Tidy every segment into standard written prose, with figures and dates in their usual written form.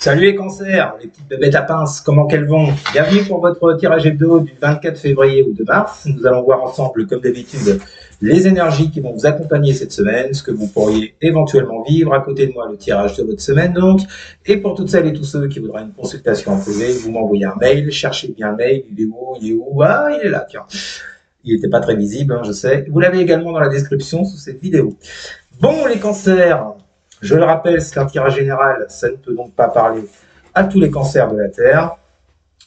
Salut les cancers, les petites bébêtes à pince, comment qu'elles vont? Bienvenue pour votre tirage hebdo du 24 février ou de mars. Nous allons voir ensemble, comme d'habitude, les énergies qui vont vous accompagner cette semaine, ce que vous pourriez éventuellement vivre. À côté de moi, le tirage de votre semaine donc. Et pour toutes celles et tous ceux qui voudraient une consultation en privé, vous m'envoyez un mail, cherchez bien un mail, il est où? Il est où? Ah, il est là, tiens. Il n'était pas très visible, hein, je sais. Vous l'avez également dans la description sous cette vidéo. Bon, les cancers, je le rappelle, c'est un tirage général, ça ne peut donc pas parler à tous les cancers de la Terre.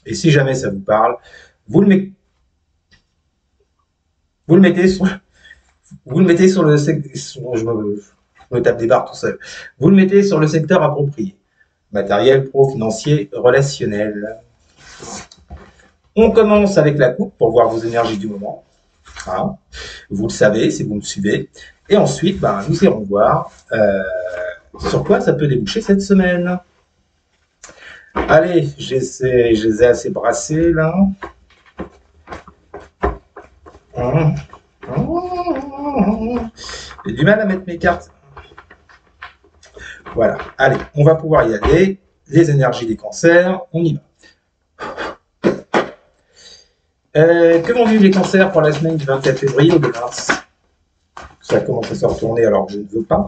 Et si jamais ça vous parle, vous le mettez sur le secteur, je me tape des barres tout seul. Vous le mettez sur le secteur approprié. Matériel, pro, financier, relationnel. On commence avec la coupe pour voir vos énergies du moment. Hein. Vous le savez si vous me suivez. Et ensuite, nous irons voir sur quoi ça peut déboucher cette semaine. Allez, je les ai assez brassés là. J'ai du mal à mettre mes cartes. Voilà, allez, on va pouvoir y aller. Les énergies des cancers, on y va. Que vont vivre les cancers pour la semaine du 24 février au 2 mars? Ça commence à se retourner alors que je ne veux pas.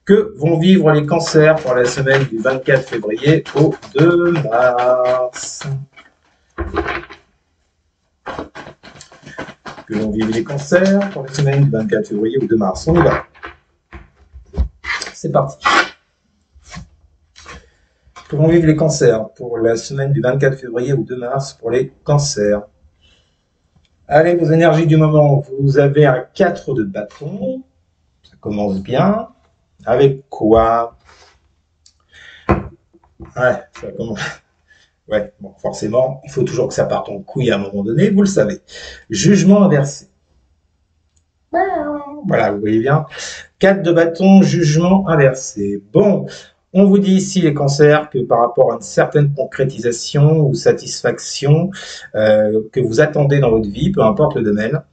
Que vont vivre les cancers pour la semaine du 24 février au 2 mars? Que vont vivre les cancers pour la semaine du 24 février au 2 mars? On y va. C'est parti. Que vont vivre les cancers pour la semaine du 24 février au 2 mars pour les cancers? Allez, vos énergies du moment. Vous avez un 4 de bâton. Ça commence bien. Avec quoi? Ouais, ça commence. Ouais, bon, forcément, il faut toujours que ça parte en couille à un moment donné, vous le savez. Jugement inversé. Voilà, vous voyez bien. 4 de bâton, jugement inversé. Bon, on vous dit ici, les cancers, que par rapport à une certaine concrétisation ou satisfaction que vous attendez dans votre vie, peu importe le domaine,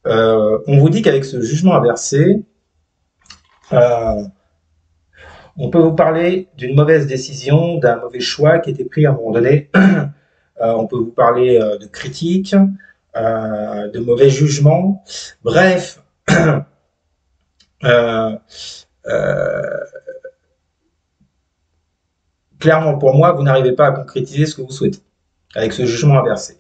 on vous dit qu'avec ce jugement inversé, on peut vous parler d'une mauvaise décision, d'un mauvais choix qui a été pris à un moment donné. On peut vous parler de critiques, de mauvais jugements. Bref, clairement pour moi, vous n'arrivez pas à concrétiser ce que vous souhaitez avec ce jugement inversé.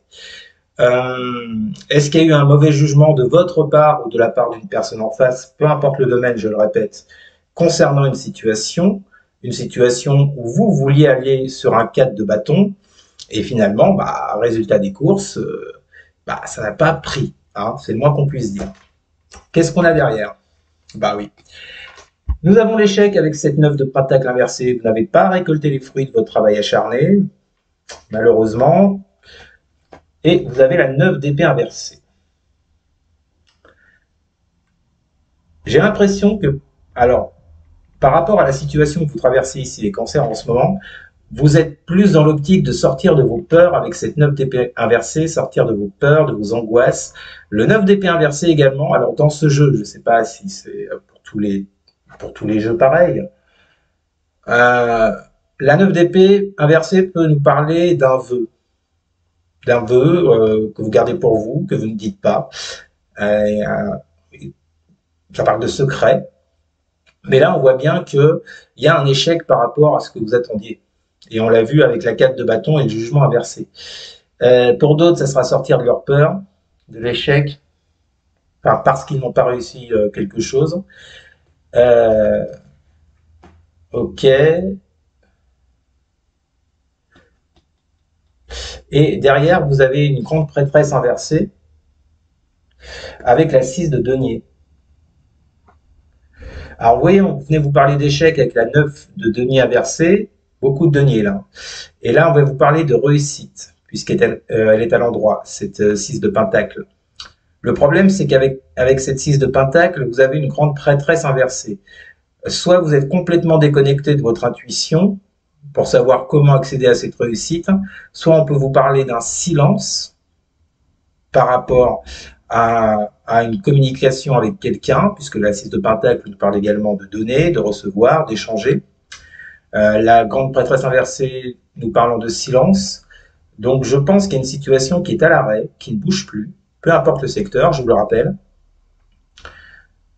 Est-ce qu'il y a eu un mauvais jugement de votre part ou de la part d'une personne en face, peu importe le domaine, je le répète, concernant une situation où vous vouliez aller sur un 4 de bâton, et finalement, résultat des courses, ça n'a pas pris, hein, c'est le moins qu'on puisse dire. Qu'est-ce qu'on a derrière? Oui. Nous avons l'échec avec cette 9 de pentacle inversé. Vous n'avez pas récolté les fruits de votre travail acharné, malheureusement. Et vous avez la 9 d'épée inversée. J'ai l'impression que, alors, par rapport à la situation que vous traversez ici, les cancers en ce moment, vous êtes plus dans l'optique de sortir de vos peurs avec cette 9 d'épée inversée, sortir de vos peurs, de vos angoisses. Le 9 d'épée inversée également, alors dans ce jeu, je ne sais pas si c'est pour tous les jeux pareils, la 9 d'épée inversée peut nous parler d'un vœu que vous gardez pour vous, que vous ne dites pas. Ça parle de secret. Mais là, on voit bien qu'il y a un échec par rapport à ce que vous attendiez. Et on l'a vu avec la 4 de bâton et le jugement inversé. Pour d'autres, ça sera sortir de leur peur, de l'échec, parce qu'ils n'ont pas réussi quelque chose. Ok. Et derrière, vous avez une grande prêtresse inversée avec la 6 de denier. Alors, vous voyez, on venait vous parler d'échec avec la 9 de denier inversée, beaucoup de denier là. Et là, on va vous parler de réussite, puisqu'elle est à l'endroit, cette 6 de pentacle. Le problème, c'est qu'avec cette 6 de pentacle, vous avez une grande prêtresse inversée. Soit vous êtes complètement déconnecté de votre intuition pour savoir comment accéder à cette réussite, soit on peut vous parler d'un silence par rapport à une communication avec quelqu'un, puisque la 6 de pentacle nous parle également de donner, de recevoir, d'échanger. La grande prêtresse inversée, nous parlons de silence. Donc je pense qu'il y a une situation qui est à l'arrêt, qui ne bouge plus, peu importe le secteur, je vous le rappelle.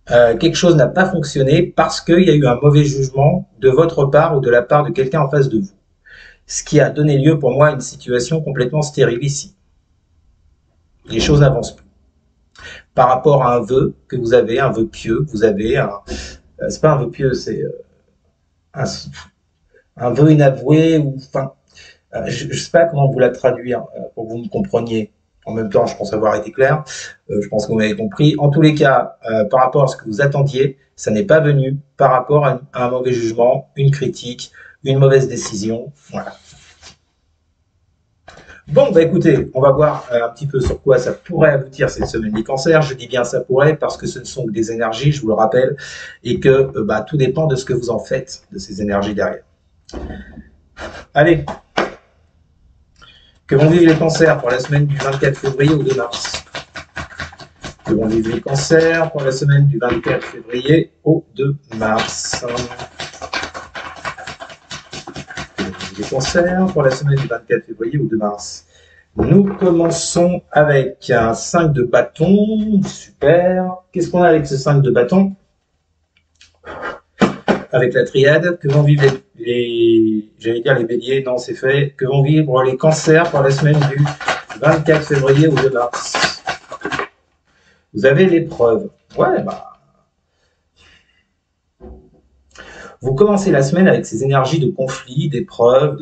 Quelque chose n'a pas fonctionné parce qu'il y a eu un mauvais jugement de votre part ou de la part de quelqu'un en face de vous. Ce qui a donné lieu pour moi à une situation complètement stérile ici. Les choses n'avancent plus. Par rapport à un vœu que vous avez, un vœu pieux que vous avez, c'est pas un vœu pieux, c'est un vœu inavoué, ou enfin, je ne sais pas comment vous la traduire pour que vous me compreniez. En même temps, je pense avoir été clair. Je pense que vous m'avez compris. En tous les cas, par rapport à ce que vous attendiez, ça n'est pas venu par rapport à un mauvais jugement, une critique, une mauvaise décision. Voilà. Bon, bah écoutez, on va voir un petit peu sur quoi ça pourrait aboutir cette semaine des cancers. Je dis bien ça pourrait parce que ce ne sont que des énergies, je vous le rappelle, et que tout dépend de ce que vous en faites de ces énergies derrière. Allez, que vont vivre les cancers pour la semaine du 24 février au 2 mars. Que vont vivre les cancers pour la semaine du 24 février au 2 mars. Les cancers pour la semaine du 24 février au 2 mars. Nous commençons avec un 5 de bâton. Super. Qu'est-ce qu'on a avec ce 5 de bâton? Avec la triade, que vont vivre j'allais dire les béliers, non c'est fait, que vont vivre les cancers pour la semaine du 24 février au 2 mars. Vous avez l'épreuve. Ouais, vous commencez la semaine avec ces énergies de conflit, d'épreuve,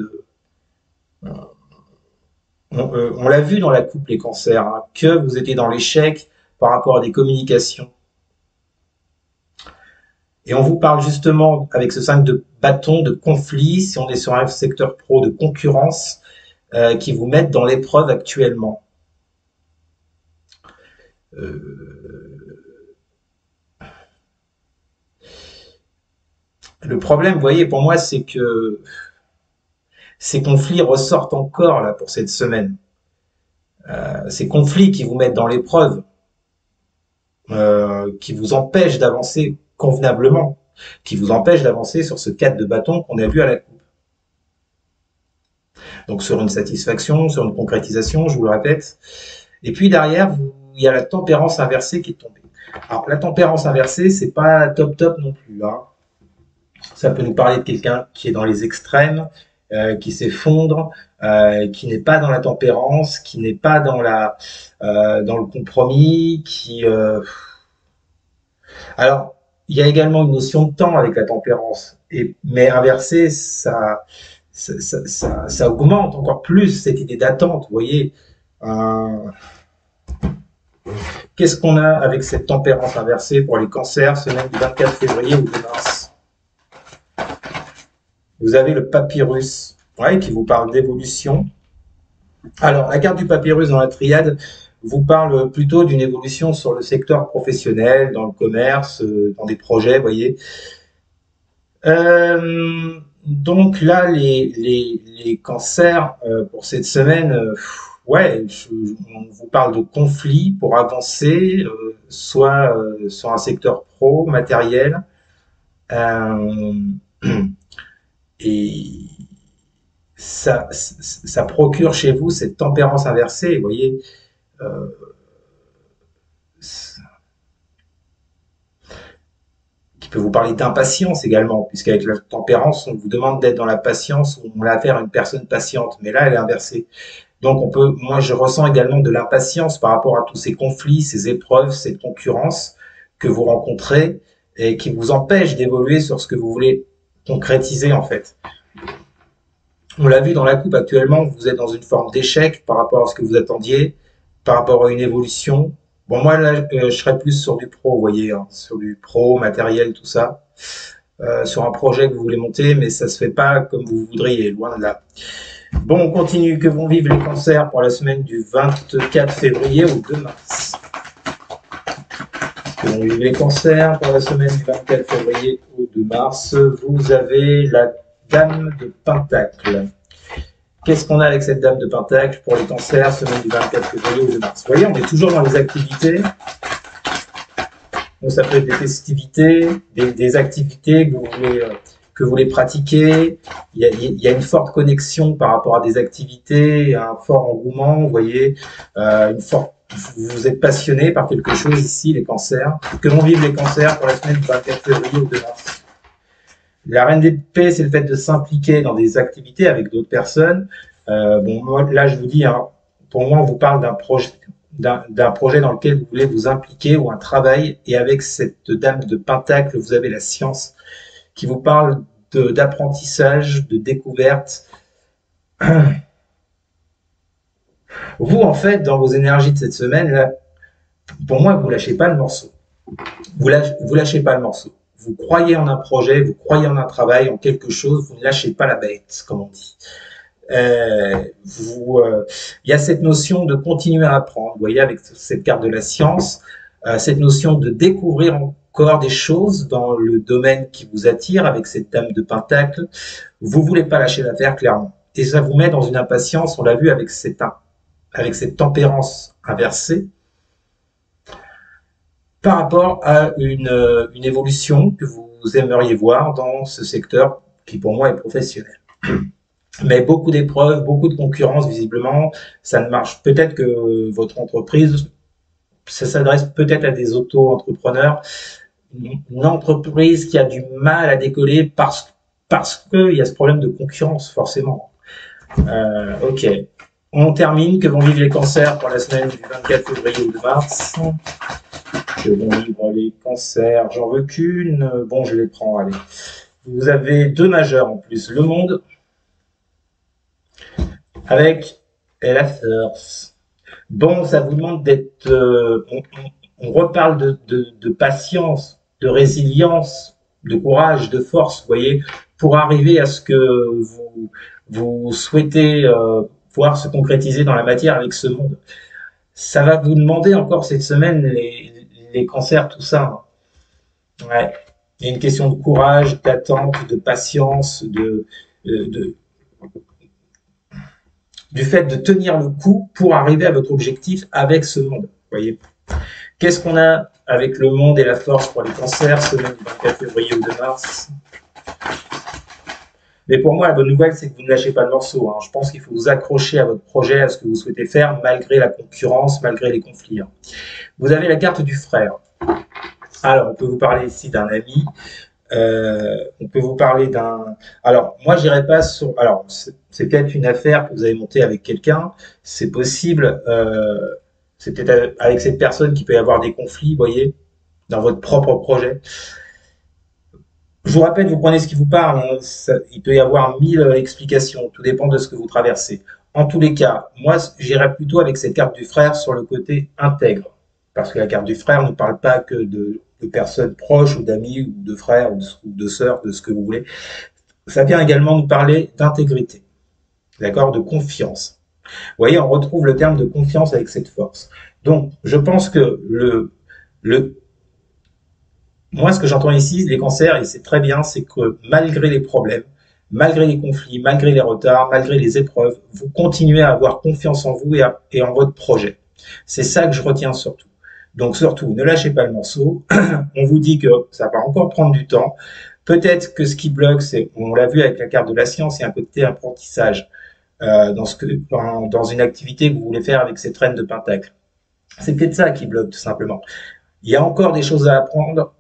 on l'a vu dans la coupe les cancers, hein, que vous étiez dans l'échec par rapport à des communications. Et on vous parle justement, avec ce 5 de bâton, de conflit, si on est sur un secteur pro, de concurrence, qui vous mettent dans l'épreuve actuellement. Le problème, vous voyez, pour moi, c'est que ces conflits ressortent encore là pour cette semaine. Ces conflits qui vous mettent dans l'épreuve, qui vous empêchent d'avancer convenablement, qui vous empêchent d'avancer sur ce 4 de bâton qu'on a vu à la coupe. Donc sur une satisfaction, sur une concrétisation, je vous le répète. Et puis derrière, il y a la tempérance inversée qui est tombée. Alors la tempérance inversée, c'est pas top non plus, hein. Ça peut nous parler de quelqu'un qui est dans les extrêmes, qui s'effondre, qui n'est pas dans la tempérance, qui n'est pas dans le compromis, Alors, il y a également une notion de temps avec la tempérance, mais inversé, ça augmente encore plus cette idée d'attente, vous voyez. Qu'est-ce qu'on a avec cette tempérance inversée pour les cancers, semaine du 24 février au 2 mars? Vous avez le papyrus, qui vous parle d'évolution. Alors, la carte du papyrus dans la triade vous parle plutôt d'une évolution sur le secteur professionnel, dans le commerce, dans des projets, vous voyez. Donc là, les cancers pour cette semaine, on vous parle de conflits pour avancer, soit sur un secteur pro, matériel, et ça procure chez vous cette tempérance inversée, vous voyez. Qui peut vous parler d'impatience également, puisqu'avec la tempérance, on vous demande d'être dans la patience, on a affaire à une personne patiente, mais là, elle est inversée. Donc, moi, je ressens également de l'impatience par rapport à tous ces conflits, ces épreuves, cette concurrence que vous rencontrez et qui vous empêche d'évoluer sur ce que vous voulez concrétiser, en fait. On l'a vu dans la coupe actuellement, vous êtes dans une forme d'échec par rapport à ce que vous attendiez, par rapport à une évolution. Bon, moi, là, je serais plus sur du pro, vous voyez, hein, sur du pro, matériel, tout ça, sur un projet que vous voulez monter, mais ça se fait pas comme vous voudriez, loin de là. Bon, on continue. Que vont vivre les cancers pour la semaine du 24 février au 2 mars? Que vont vivre les cancers pour la semaine du 24 février au 2 mars? Vous avez la Dame de Pentacle. Qu'est-ce qu'on a avec cette Dame de Pentacle pour les cancers, semaine du 24 février au 2 mars? Vous voyez, on est toujours dans les activités. Donc, ça peut être des festivités, des activités que vous les pratiquez. Il y a une forte connexion par rapport à des activités, un fort engouement, vous voyez, vous êtes passionné par quelque chose ici, les cancers. Que vont vivre les cancers pour la semaine du 24 février au 2 mars? La reine d'épée, c'est le fait de s'impliquer dans des activités avec d'autres personnes. Bon, moi, là, je vous dis, hein, pour moi, on vous parle d'un projet dans lequel vous voulez vous impliquer ou un travail. Et avec cette dame de Pentacle, vous avez la science qui vous parle d'apprentissage, de découverte. Vous, en fait, dans vos énergies de cette semaine, là, pour moi, vous lâchez pas le morceau. Vous lâchez pas le morceau. Vous croyez en un projet, vous croyez en un travail, en quelque chose, vous ne lâchez pas la bête, comme on dit. Il y a cette notion de continuer à apprendre, vous voyez, avec cette carte de la science, cette notion de découvrir encore des choses dans le domaine qui vous attire, avec cette dame de Pentacle. Vous voulez pas lâcher l'affaire, clairement. Et ça vous met dans une impatience, on l'a vu avec cette tempérance inversée, par rapport à une évolution que vous aimeriez voir dans ce secteur qui, pour moi, est professionnel. Mais beaucoup d'épreuves, beaucoup de concurrence, visiblement, ça ne marche. Peut-être que votre entreprise, ça s'adresse peut-être à des auto-entrepreneurs, une entreprise qui a du mal à décoller parce qu'il y a ce problème de concurrence, forcément. Ok. On termine. Que vont vivre les cancers pour la semaine du 24 février au 2 mars? Que vont vivre les cancers? J'en veux qu'une. Bon, je les prends, allez. Vous avez deux majeurs en plus. Le monde avec la force. Bon, ça vous demande d'être... on reparle de patience, de résilience, de courage, de force, vous voyez, pour arriver à ce que vous souhaitez pouvoir se concrétiser dans la matière avec ce monde. Ça va vous demander encore cette semaine les cancers, tout ça. Ouais. Il y a une question de courage, d'attente, de patience, du fait de tenir le coup pour arriver à votre objectif avec ce monde. Voyez. Qu'est-ce qu'on a avec le monde et la force pour les cancers, semaine du 24 février au 2 mars? Mais pour moi, la bonne nouvelle, c'est que vous ne lâchez pas le morceau. Hein. Je pense qu'il faut vous accrocher à votre projet, à ce que vous souhaitez faire, malgré la concurrence, malgré les conflits. Hein. Vous avez la carte du frère. Alors, on peut vous parler ici d'un ami. On peut vous parler d'un... Alors, moi, j'irai pas sur... Alors, c'est peut-être une affaire que vous avez montée avec quelqu'un. C'est possible. C'est peut-être avec cette personne qu'il peut y avoir des conflits, vous voyez, dans votre propre projet. Je vous rappelle, vous prenez ce qui vous parle. Hein, il peut y avoir 1000 explications. Tout dépend de ce que vous traversez. En tous les cas, moi, j'irai plutôt avec cette carte du frère sur le côté intègre. Parce que la carte du frère ne parle pas que de personnes proches ou d'amis ou de frères ou de sœurs, de ce que vous voulez. Ça vient également nous parler d'intégrité, d'accord, de confiance. Vous voyez, on retrouve le terme de confiance avec cette force. Donc, je pense que moi, ce que j'entends ici, les cancers, et c'est très bien, c'est que malgré les problèmes, malgré les conflits, malgré les retards, malgré les épreuves, vous continuez à avoir confiance en vous et en votre projet. C'est ça que je retiens surtout. Donc surtout, ne lâchez pas le morceau. On vous dit que ça va encore prendre du temps. Peut-être que ce qui bloque, c'est, on l'a vu avec la carte de la science, il y a un côté apprentissage dans une activité que vous voulez faire avec cette reine de Pentacle. C'est peut-être ça qui bloque tout simplement. Il y a encore des choses à apprendre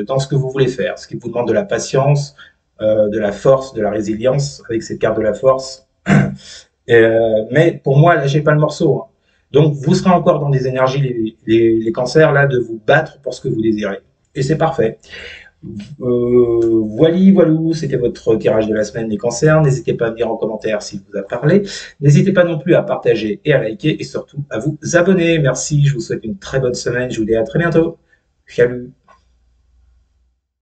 dans ce que vous voulez faire, ce qui vous demande de la patience, de la force, de la résilience avec cette carte de la force. Mais pour moi, lâchez pas le morceau. Hein. Donc, vous serez encore dans des énergies, les cancers, là, de vous battre pour ce que vous désirez. Et c'est parfait. Voilou, c'était votre tirage de la semaine des cancers. N'hésitez pas à me dire en commentaire s'il vous a parlé. N'hésitez pas non plus à partager et à liker et surtout à vous abonner. Merci, je vous souhaite une très bonne semaine. Je vous dis à très bientôt. Salut.